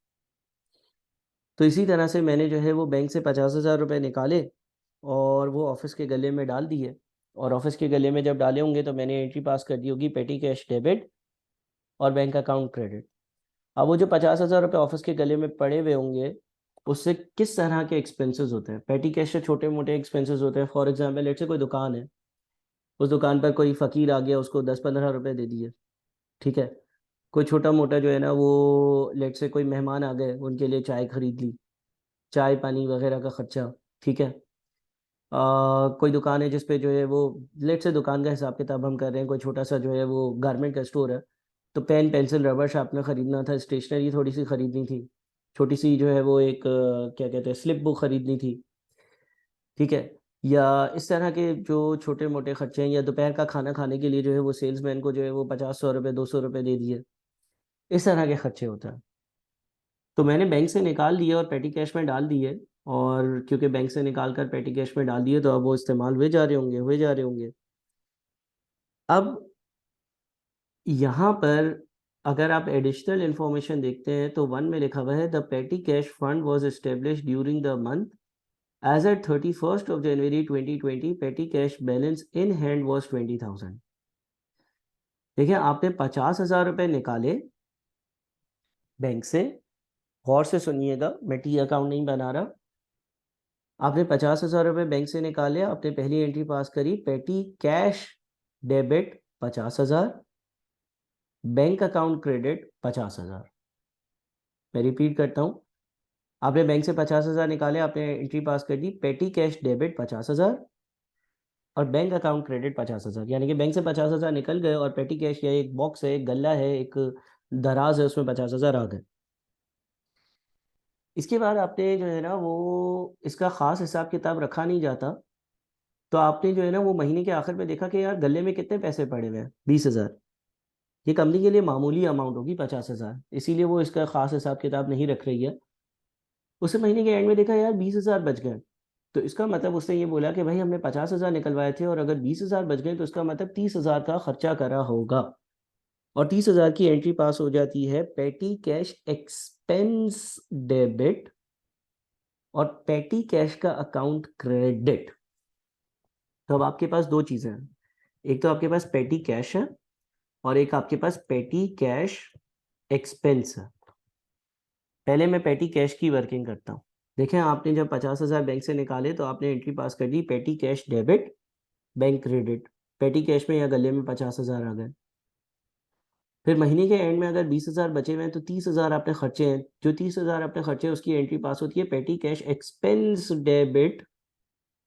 तो इसी तरह से मैंने जो है वो बैंक से 50,000 रुपये निकाले और वो ऑफिस के गले में डाल दिए, और ऑफिस के गले में जब डाले होंगे तो मैंने एंट्री पास कर दी होगी पेटी कैश डेबिट और बैंक अकाउंट क्रेडिट। अब वो जो 50,000 रुपये ऑफिस के गले में पड़े हुए होंगे, उससे किस तरह के एक्सपेंसेस होते हैं? पेटी कैश से छोटे मोटे एक्सपेंसेस होते हैं। फॉर एग्जाम्पल लेट से कोई दुकान है, उस दुकान पर कोई फ़कीर आ गया, उसको 10-15 रुपये दे दिए, ठीक है। कोई छोटा मोटा जो है ना वो लेट से कोई मेहमान आ गए, उनके लिए चाय खरीद ली, चाय पानी वगैरह का खर्चा, ठीक है। कोई दुकान है जिस पे जो है वो लेट से दुकान का हिसाब किताब हम कर रहे हैं, कोई छोटा सा जो है वो गारमेंट का स्टोर है, तो पेन पेंसिल रबर शार्पनर ख़रीदना था, स्टेशनरी थोड़ी सी ख़रीदनी थी, छोटी सी जो है वो एक क्या कहते हैं स्लिप बुक ख़रीदनी थी, ठीक है। या इस तरह के जो छोटे मोटे खर्चे हैं, या दोपहर का खाना खाने के लिए जो है वो सेल्समैन को जो है वो 50-100 रुपये 200 रुपये दे दिए, इस तरह के खर्चे होते हैं। तो मैंने बैंक से निकाल लिए और पेटी कैश में डाल दिए, और क्योंकि बैंक से निकाल कर पेटी कैश में डाल दिए तो अब वो इस्तेमाल हुए जा रहे होंगे। अब यहाँ पर अगर आप एडिशनल इंफॉर्मेशन देखते हैं तो 1 में लिखा हुआ है the petty cash fund was established during the month as at 31st of January 2020 petty cash balance in hand was 20,000। देखिए आपने 50,000 रुपये निकाले बैंक से, गौर से सुनिएगा, मैं टी अकाउंट नहीं बना रहा। आपने 50,000 रुपये बैंक से निकाले, आपने पहली एंट्री पास करी पेटी cash debit 50,000, bank account credit 50,000। मैं रिपीट करता हूँ, आपने बैंक से 50,000 निकाले, आपने एंट्री पास कर दी पेटी कैश डेबिट 50,000 और बैंक अकाउंट क्रेडिट 50,000, यानी कि बैंक से 50,000 निकल गए और पेटी कैश या एक बॉक्स है, एक गल्ला है, एक दराज है, उसमें 50,000 आ गए। इसके बाद आपने जो है ना वो इसका ख़ास हिसाब किताब रखा नहीं जाता, तो आपने जो है ना वो महीने के आखिर में देखा कि यार गले में कितने पैसे पड़े हुए हैं, 20,000। ये कंपनी के लिए मामूली अमाउंट होगी 50,000, इसीलिए वो इसका ख़ास हिसाब किताब नहीं रख रही है। उसे महीने के एंड में देखा यार 20,000 बच गए, तो इसका मतलब उसने ये बोला कि भाई हमने 50,000 निकलवाए थे और अगर 20,000 बच गए तो इसका मतलब 30,000 का खर्चा करा होगा, और 30,000 की एंट्री पास हो जाती है पेटी कैश एक्सपेंस डेबिट और पेटी कैश का अकाउंट क्रेडिट। तो अब आपके पास दो चीज़ें हैं, एक तो आपके पास पेटी कैश है और एक आपके पास पेटी कैश एक्सपेंस है। पहले मैं पेटी कैश की वर्किंग करता हूँ। देखें आपने जब 50,000 बैंक से निकाले तो आपने एंट्री पास कर दी petty cash debit bank credit, petty cash में या गले में 50,000 आ गए। फिर महीने के एंड में अगर 20,000 बचे हुए हैं तो 30,000 आपने खर्चे हैं, जो 30,000 आपने खर्चे उसकी एंट्री पास होती है पेटी कैश एक्सपेंस डेबिट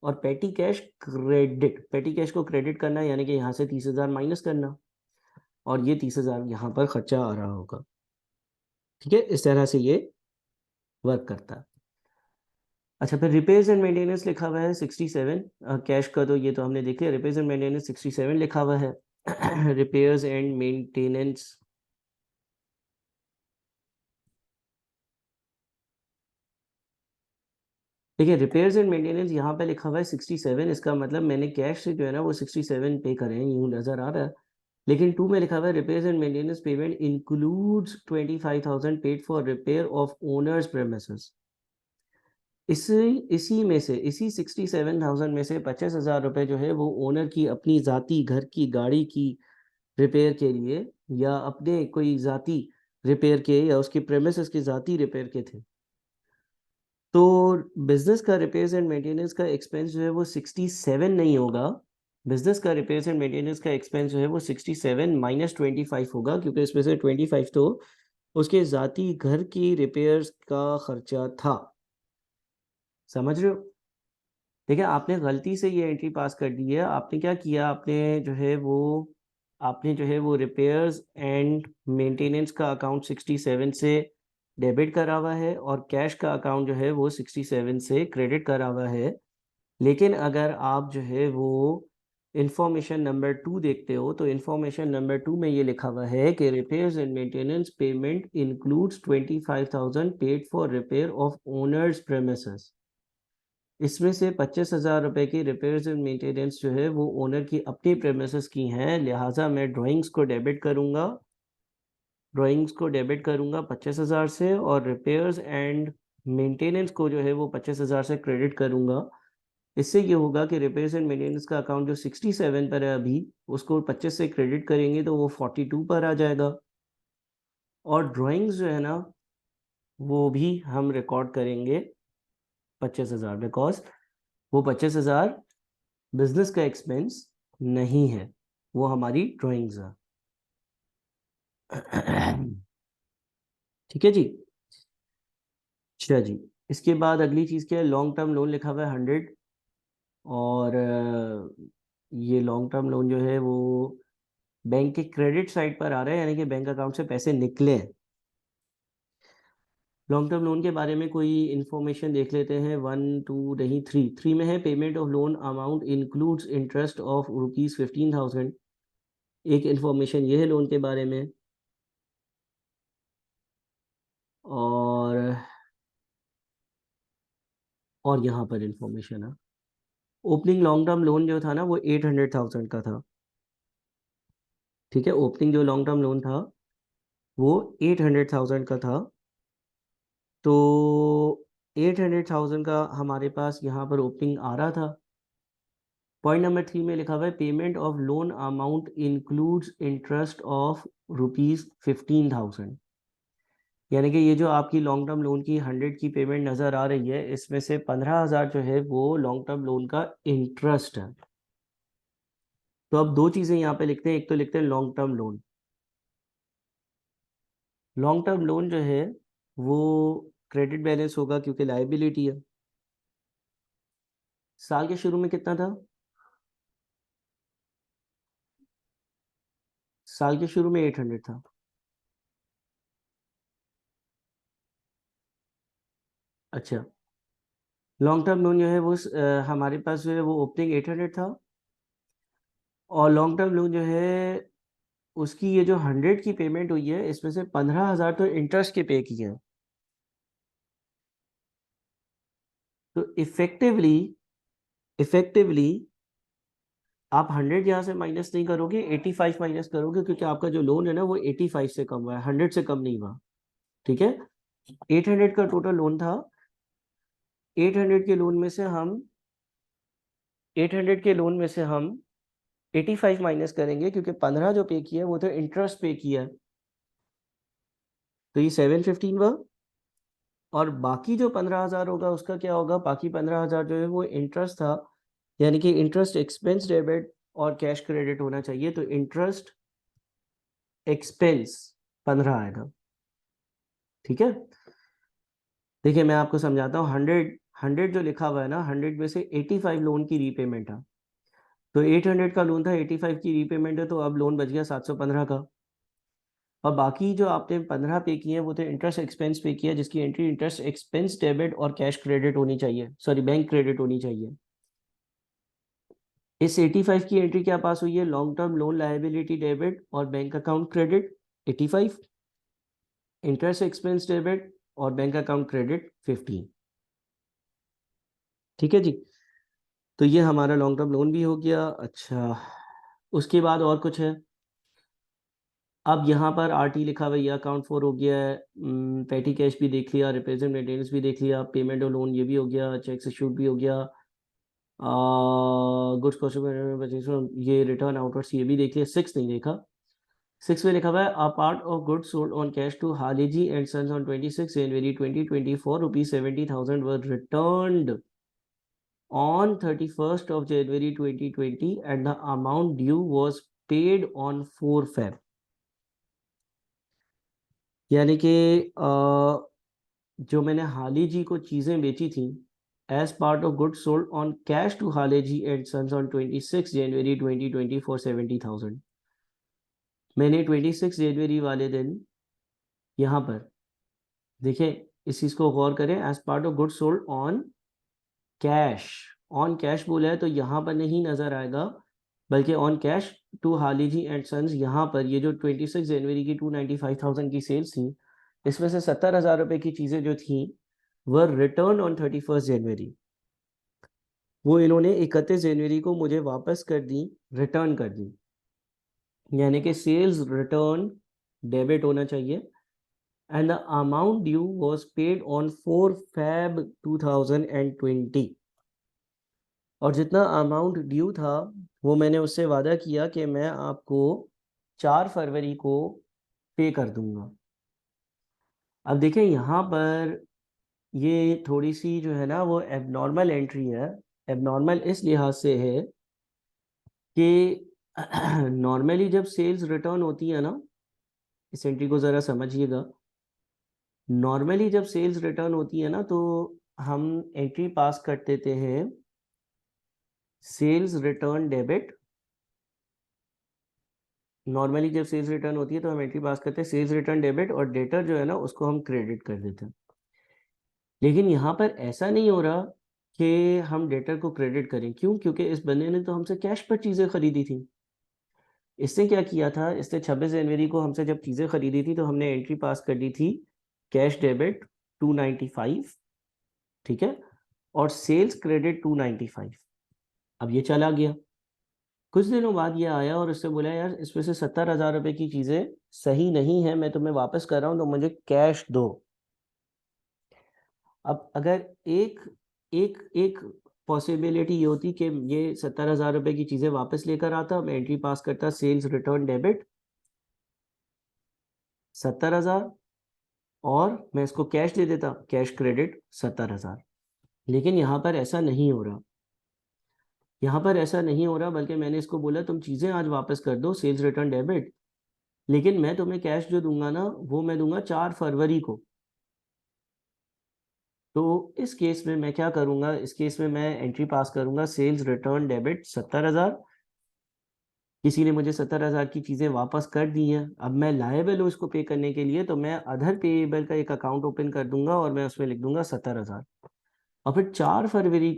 और पेटी कैश क्रेडिट। पेटी कैश को क्रेडिट करना यानी कि यहाँ से 30,000 माइनस करना, और ये 30,000 यहाँ पर खर्चा आ रहा होगा, ठीक है। इस तरह से ये वर्क करता है। अच्छा, फिर रिपेयर्स एंड मेंटेनेंस लिखा हुआ है 67। कैश का तो ये तो हमने देख लिया, रिपेयर्स एंड मेंटेनेंस 67 लिखा हुआ है रिपेयर्स एंड मेंटेनेंस, देखिए रिपेयर्स एंड मेंटेनेंस यहाँ पे लिखा हुआ है 67, इसका मतलब मैंने कैश से जो है ना वो 67 पे करे हैं, यूँ नज़र आ रहा है। लेकिन 2 में लिखा हुआ है repairs and maintenance payment includes 25,000 paid for repair of owners premises. इसी में से, इसी 67,000 में से 25,000 रुपये जो है वो ओनर की अपनी ज़ाती घर की गाड़ी की रिपेयर के लिए, या अपने कोई ज़ाती रिपेयर के, या उसके प्रेमिसेस के ज़ाती रिपेयर के थे। तो बिज़नेस का रिपेयर्स एंड मेंटेनेंस का एक्सपेंस जो है वो 67 नहीं होगा। बिज़नेस का रिपेयर्स एंड मेंटेनेंस का एक्सपेंस जो है वो 67 माइनस 25 होगा, क्योंकि इसमें से 25 तो उसके ज़ाती घर की रिपेयर्स का खर्चा था। समझ रहे हो? देखिए, आपने गलती से ये एंट्री पास कर दी है। आपने क्या किया, आपने जो है वो रिपेयर्स एंड मेंटेनेंस का अकाउंट 67 से डेबिट करा हुआ है, और कैश का अकाउंट जो है वो 67 से क्रेडिट करा हुआ है। लेकिन अगर आप जो है वो इंफॉर्मेशन नंबर 2 देखते हो, तो इंफॉर्मेशन नंबर 2 में ये लिखा हुआ है कि repairs and maintenance payment includes 25,000 paid for repair of owners premises. इसमें से 25,000 रुपए की रिपेयर्स एंड मेंटेनेंस जो है वो ओनर की अपनी प्रेमिसेस की हैं, लिहाजा मैं ड्राइंग्स को डेबिट करूंगा, 25,000 से, और रिपेयर्स एंड मेंटेनेंस को जो है वो 25,000 से क्रेडिट करूंगा। इससे ये होगा कि रिपेयर्स एंड मेंटेनेंस का अकाउंट जो 67 पर है अभी, उसको 25 से क्रेडिट करेंगे तो वो 42 पर आ जाएगा। और ड्राइंग्स जो है ना, वो भी हम रिकॉर्ड करेंगे 25,000, बिकॉज वो 25,000 बिजनेस का एक्सपेंस नहीं है, वो हमारी ड्राइंग्स है। ठीक है जी। अच्छा जी, इसके बाद अगली चीज़ क्या है, लॉन्ग टर्म लोन लिखा हुआ है 100, और ये लॉन्ग टर्म लोन जो है वो बैंक के क्रेडिट साइड पर आ रहा है, यानी कि बैंक अकाउंट से पैसे निकले हैं। लॉन्ग टर्म लोन के बारे में कोई इन्फॉर्मेशन देख लेते हैं, 1 2 नहीं 3 में है, payment of loan amount includes interest of ₹15,000। एक इन्फॉर्मेशन ये है लोन के बारे में। और यहाँ पर इन्फॉर्मेशन है, ओपनिंग लॉन्ग टर्म लोन जो था ना वो 800,000 का था। ठीक है, ओपनिंग जो लॉन्ग टर्म लोन था वो 800,000 का था। तो 800,000 का हमारे पास यहाँ पर ओपनिंग आ रहा था। पॉइंट नंबर 3 में लिखा हुआ है payment of loan amount includes interest of ₹15,000, यानी कि ये जो आपकी लॉन्ग टर्म लोन की 100 की पेमेंट नज़र आ रही है, इसमें से 15,000 जो है वो लॉन्ग टर्म लोन का इंटरेस्ट है। तो अब दो चीज़ें यहाँ पे लिखते हैं, एक तो लिखते हैं long term loan. Long term loan जो है वो क्रेडिट बैलेंस होगा, क्योंकि लायबिलिटी है। साल के शुरू में कितना था? साल के शुरू में 800 था। अच्छा, लॉन्ग टर्म लोन जो है वो हमारे पास जो है वो ओपनिंग 800 था, और लॉन्ग टर्म लोन जो है उसकी ये जो 100 की पेमेंट हुई है, इसमें से 15,000 तो इंटरेस्ट के पे किए हैं। तो इफेक्टिवली आप 100 यहाँ से माइनस नहीं करोगे, 85 माइनस करोगे, क्योंकि आपका जो लोन है ना वो 85 से कम हुआ है, 100 से कम नहीं हुआ। ठीक है, 800 का टोटल लोन था। 800 के लोन में से हम 800 के लोन में से हम 85 माइनस करेंगे, क्योंकि 15 जो पे किया है वो तो इंटरेस्ट पे किया है, तो ये 715 हुआ। और बाकी जो 15,000 होगा उसका क्या होगा, बाकी 15,000 जो है वो इंटरेस्ट था, यानी कि इंटरेस्ट एक्सपेंस डेबिट और कैश क्रेडिट होना चाहिए, तो इंटरेस्ट एक्सपेंस 15 आएगा। ठीक है, देखिए मैं आपको समझाता हूँ। 100 जो लिखा हुआ है ना, 100 में से 85 लोन की रीपेमेंट है। तो 800 का लोन था, 85 की रीपेमेंट है, तो अब लोन बच गया 715 का। और बाकी जो आपने 15 पे किए हैं वो तो इंटरेस्ट एक्सपेंस पे किया, जिसकी एंट्री इंटरेस्ट एक्सपेंस डेबिट और कैश क्रेडिट होनी चाहिए, सॉरी बैंक क्रेडिट होनी चाहिए। इस 85 की एंट्री क्या पास हुई है, long term loan liability debit और bank account credit 85, interest expense debit और बैंक अकाउंट क्रेडिट 15। ठीक है जी, तो ये हमारा लॉन्ग टर्म लोन भी हो गया। अच्छा, उसके बाद और कुछ है? अब यहाँ पर आरटी लिखा हुआ है, ये अकाउंट फॉर हो गया है, पेटी कैश भी देख लिया, रिप्रेजेंट मेंटेनेंस भी देख लिया, पेमेंट और लोन ये भी हो गया, चेक्स इशूड भी हो गया, गुड्स कॉस्ट, ये रिटर्न आउटवर्ड्स ये भी देख लिया। 6 नहीं देखा। 6 में लिखा हुआ है, a part of goods sold on cash to Haleji and sons on 26 January 2024 rupees 70,000 were returned on 31st of January 2020 and the amount due was paid on 4 Feb। यानी कि जो मैंने हाली जी को चीज़ें बेची थी as part of goods sold on cash to Hale ji and sons on 26 January 2020 for 70,000, मैंने 26 जनवरी वाले दिन यहाँ पर देखिए, इस चीज़ को गौर करें, as part of goods sold on cash बोला है तो यहाँ पर नहीं नज़र आएगा, बल्कि ऑन कैश टू हाली जी एंड सन्स, यहाँ पर ये जो 26 जनवरी की 295,000 की सेल्स थी, इसमें से 70,000 रुपये की चीज़ें जो थी वह रिटर्न ऑन 31 जनवरी, वो इन्होंने 31 जनवरी को मुझे वापस कर दी, रिटर्न कर दी। यानी कि सेल्स रिटर्न डेबिट होना चाहिए and the amount due was paid on 4 Feb 2020। और जितना अमाउंट ड्यू था वो मैंने उससे वादा किया कि मैं आपको 4 फरवरी को पे कर दूंगा। अब देखें यहाँ पर ये थोड़ी सी जो है ना वो एबनॉर्मल एंट्री है। एबनॉर्मल इस लिहाज से है कि नॉर्मली जब सेल्स रिटर्न होती है ना, इस एंट्री को ज़रा समझिएगा, नॉर्मली जब सेल्स रिटर्न होती है ना तो हम एंट्री पास कर देते हैं सेल्स रिटर्न डेबिट। नॉर्मली जब सेल्स रिटर्न होती है तो हम एंट्री पास करते हैं सेल्स रिटर्न डेबिट और डेटर जो है ना उसको हम क्रेडिट कर देते हैं। लेकिन यहाँ पर ऐसा नहीं हो रहा कि हम डेटर को क्रेडिट करें। क्यों? क्योंकि इस बंदे ने तो हमसे कैश पर चीज़ें खरीदी थी। इसने क्या किया था, इसने 26 जनवरी को हमसे जब चीज़ें खरीदी थी तो हमने एंट्री पास कर दी थी कैश डेबिट 295, ठीक है, और सेल्स क्रेडिट 295। अब ये चला गया, कुछ दिनों बाद ये आया और उससे बोला यार इसमें से 70,000 रुपये की चीज़ें सही नहीं है, मैं तुम्हें वापस कर रहा हूँ तो मुझे कैश दो। अब अगर एक एक एक पॉसिबिलिटी ये होती कि ये 70,000 रुपये की चीज़ें वापस लेकर आता, मैं एंट्री पास करता सेल्स रिटर्न डेबिट 70,000 और मैं इसको कैश दे देता, कैश क्रेडिट 70,000। लेकिन यहाँ पर ऐसा नहीं हो रहा, यहाँ पर ऐसा नहीं हो रहा, बल्कि मैंने इसको बोला तुम चीज़ें आज वापस कर दो सेल्स रिटर्न डेबिट, लेकिन मैं तुम्हें कैश जो दूंगा ना वो मैं दूंगा 4 फरवरी को। तो इस केस में मैं क्या करूंगा, इस केस में मैं एंट्री पास करूंगा सेल्स रिटर्न डेबिट 70,000। किसी ने मुझे 70,000 की चीज़ें वापस कर दी हैं, अब मैं लायबल हूँ इसको पे करने के लिए, तो मैं अदर पेएबल का एक अकाउंट ओपन कर दूंगा और मैं उसमें लिख दूंगा 70,000। और फिर 4 फरवरी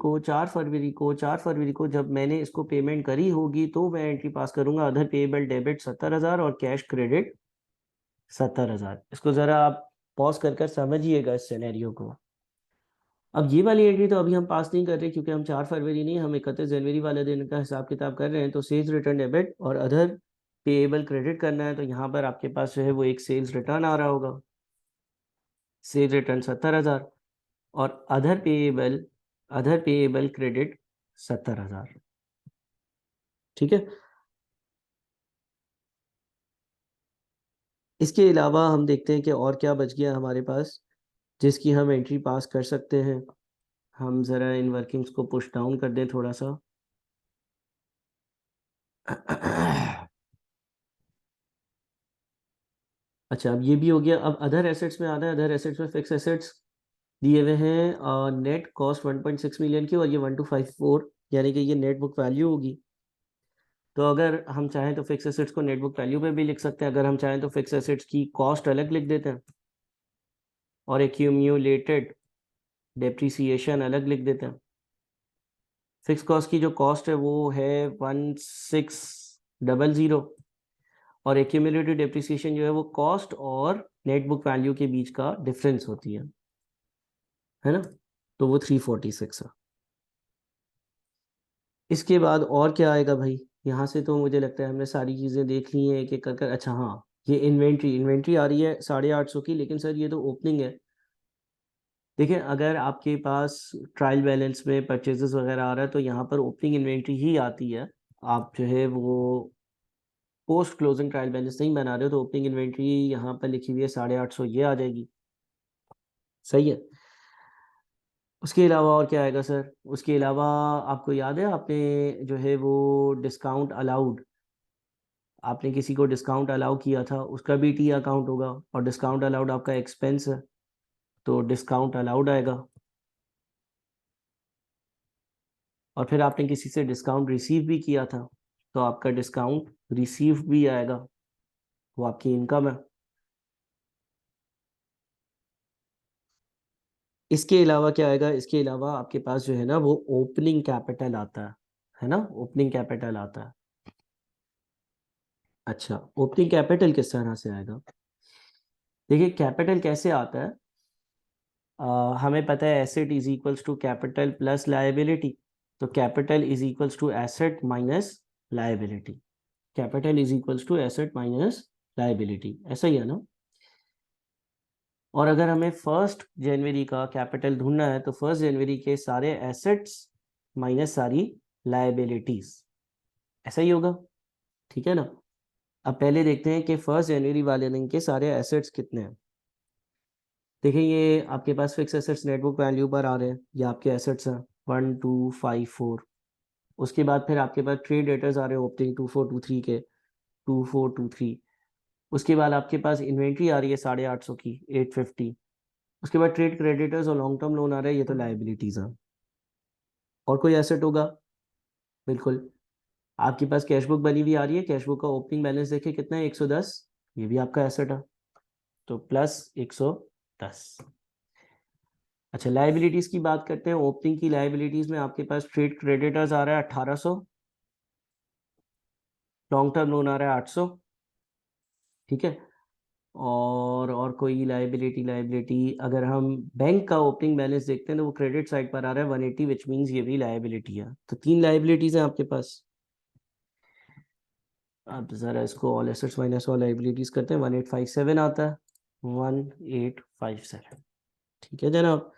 को जब मैंने इसको पेमेंट करी होगी तो मैं एंट्री पास करूंगा अदर पेएबल डेबिट 70,000 और कैश क्रेडिट 70,000। इसको ज़रा आप पॉज कर समझिएगा इस सिनेरियो को। अब ये वाली एंट्री तो अभी हम पास नहीं कर रहे क्योंकि हम 4 फरवरी नहीं, हम 31 जनवरी वाले दिन का हिसाब किताब कर रहे हैं। तो सेल्स रिटर्न डेबिट और अदर पेएबल क्रेडिट करना है, तो यहाँ पर आपके पास जो है वो एक सेल्स रिटर्न आ रहा होगा, सेल्स रिटर्न 70,000 और अदर पेएबल क्रेडिट 70,000, ठीक है। इसके अलावा हम देखते हैं कि और क्या बच गया हमारे पास जिसकी हम एंट्री पास कर सकते हैं। हम ज़रा इन वर्किंग्स को पुश डाउन कर दें थोड़ा सा। अच्छा, अब ये भी हो गया। अब अदर एसेट्स में आना है। अदर एसेट्स में फिक्स एसेट्स दिए हुए हैं नेट कॉस्ट 1.6 मिलियन की और ये 1254, यानी कि ये नेट बुक वैल्यू होगी। तो अगर हम चाहें तो फिक्स एसेट्स को नेट बुक वैल्यू पे भी लिख सकते हैं, अगर हम चाहें तो फिक्स एसेट्स की कॉस्ट अलग लिख देते हैं और एक्यूमुलेटेड डेप्रिसिएशन अलग लिख देते हैं। फिक्स कॉस्ट की जो कॉस्ट है वो है 1600 और एक्यूमुलेटेड डेप्रिसिएशन जो है वो कॉस्ट और नेट बुक वैल्यू के बीच का डिफरेंस होती है ना, तो वो 346 है। इसके बाद और क्या आएगा भाई? यहाँ से तो मुझे लगता है हमने सारी चीज़ें देख ली हैं एक एक कर कर। अच्छा हाँ, ये इन्वेंट्री आ रही है 850 की, लेकिन सर ये तो ओपनिंग है। देखिए, अगर आपके पास ट्रायल बैलेंस में परचेजेस वगैरह आ रहा है तो यहाँ पर ओपनिंग इन्वेंट्री ही आती है। आप जो है वो पोस्ट क्लोजिंग ट्रायल बैलेंस नहीं बना रहे हो तो ओपनिंग इन्वेंट्री यहाँ पर लिखी हुई है 850, ये आ जाएगी। सही है। उसके अलावा और क्या आएगा सर? उसके अलावा आपको याद है, आपने जो है वो डिस्काउंट अलाउड, आपने किसी को डिस्काउंट अलाउ किया था, उसका भी टी अकाउंट होगा, और डिस्काउंट अलाउड आपका एक्सपेंस है, तो डिस्काउंट अलाउड आएगा। और फिर आपने किसी से डिस्काउंट रिसीव भी किया था, तो आपका डिस्काउंट रिसीव भी आएगा, वो आपकी इनकम है। इसके अलावा क्या आएगा? इसके अलावा आपके पास जो है ना वो ओपनिंग कैपिटल आता है ना, ओपनिंग कैपिटल आता है। अच्छा, ओपनिंग कैपिटल किस तरह से आएगा? देखिए, कैपिटल कैसे आता है, हमें पता है asset is equals to capital plus liability, तो capital is equals to asset minus liability. Capital is equals to asset minus liability, ऐसा ही है ना। और अगर हमें 1 जनवरी का कैपिटल ढूंढना है तो 1 जनवरी के सारे एसेट्स माइनस सारी लायबिलिटीज, ऐसा ही होगा। ठीक है ना। अब पहले देखते हैं कि 1 जनवरी वाले दिन के सारे एसेट्स कितने हैं। देखिए, ये आपके पास फिक्स एसेट्स नेटबुक वैल्यू पर आ रहे हैं, ये आपके एसेट्स हैं 1254। उसके बाद फिर आपके पास ट्रेड डेटर्स आ रहे हैं ओपनिंग 2423 के, 2423। उसके बाद आपके पास इन्वेंट्री आ रही है 850 की, 850। उसके बाद ट्रेड क्रेडिटर्स और लॉन्ग टर्म लोन आ रहा है, ये तो लाइबिलिटीज हैं। और कोई एसेट होगा? बिल्कुल। आपके पास कैश बुक बनी हुई आ रही है, कैश बुक का ओपनिंग बैलेंस देखिए कितना है, 110, ये भी आपका एसेट है, तो प्लस 110। अच्छा, लाइबिलिटीज की बात करते हैं। ओपनिंग की लाइबिलिटीज में आपके पास ट्रेड क्रेडिटर्स आ रहा है 1800, लॉन्ग टर्म लोन आ रहा है 800। ठीक है। और कोई लाइबिलिटी अगर हम बैंक का ओपनिंग बैलेंस देखते हैं तो वो क्रेडिट साइड पर आ रहा है 180, विच मीन्स ये भी लाइबिलिटी है। तो 3 लाइबिलिटीज हैं आपके पास। अब ज़रा इसको all assets minus all liabilities करते हैं, 1857 आता है, 1857। ठीक है जनाब।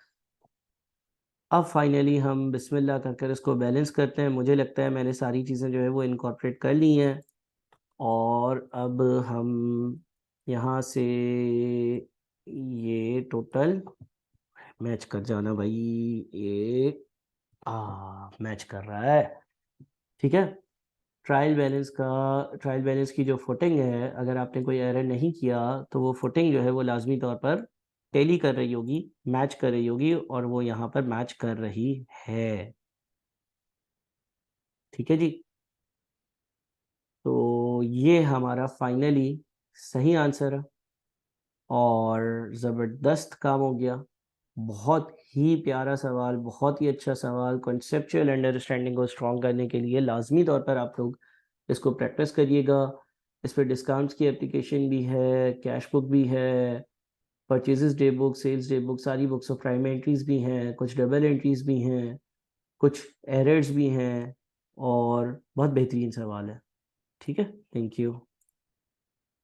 अब फाइनली हम बिस्मिल्लाह कर कर इसको बैलेंस करते हैं। मुझे लगता है मैंने सारी चीज़ें जो है वो इनकॉर्पोरेट कर ली हैं। और अब हम यहाँ से ये टोटल मैच कर जाना भाई, ये मैच कर रहा है। ठीक है। ट्रायल बैलेंस की जो फुटिंग है, अगर आपने कोई एरर नहीं किया तो वो फुटिंग जो है वो लाजमी तौर पर टेली कर रही होगी, मैच कर रही होगी, और वो यहाँ पर मैच कर रही है। ठीक है जी। तो ये हमारा फाइनली सही आंसर है, और ज़बरदस्त काम हो गया। बहुत ही प्यारा सवाल, बहुत ही अच्छा सवाल। कॉन्सेप्चुअल अंडरस्टैंडिंग को स्ट्रॉन्ग करने के लिए लाजमी तौर पर आप लोग इसको प्रैक्टिस करिएगा। इस पर डिस्काउंट्स की एप्लीकेशन भी है, कैश बुक भी है, purchases day book, sales day book, सारी बुक्स ऑफ प्राइम एंट्रीज भी हैं, कुछ डबल एंट्रीज भी हैं, कुछ एरर्स भी हैं, और बहुत बेहतरीन सवाल है। ठीक है, थैंक यू।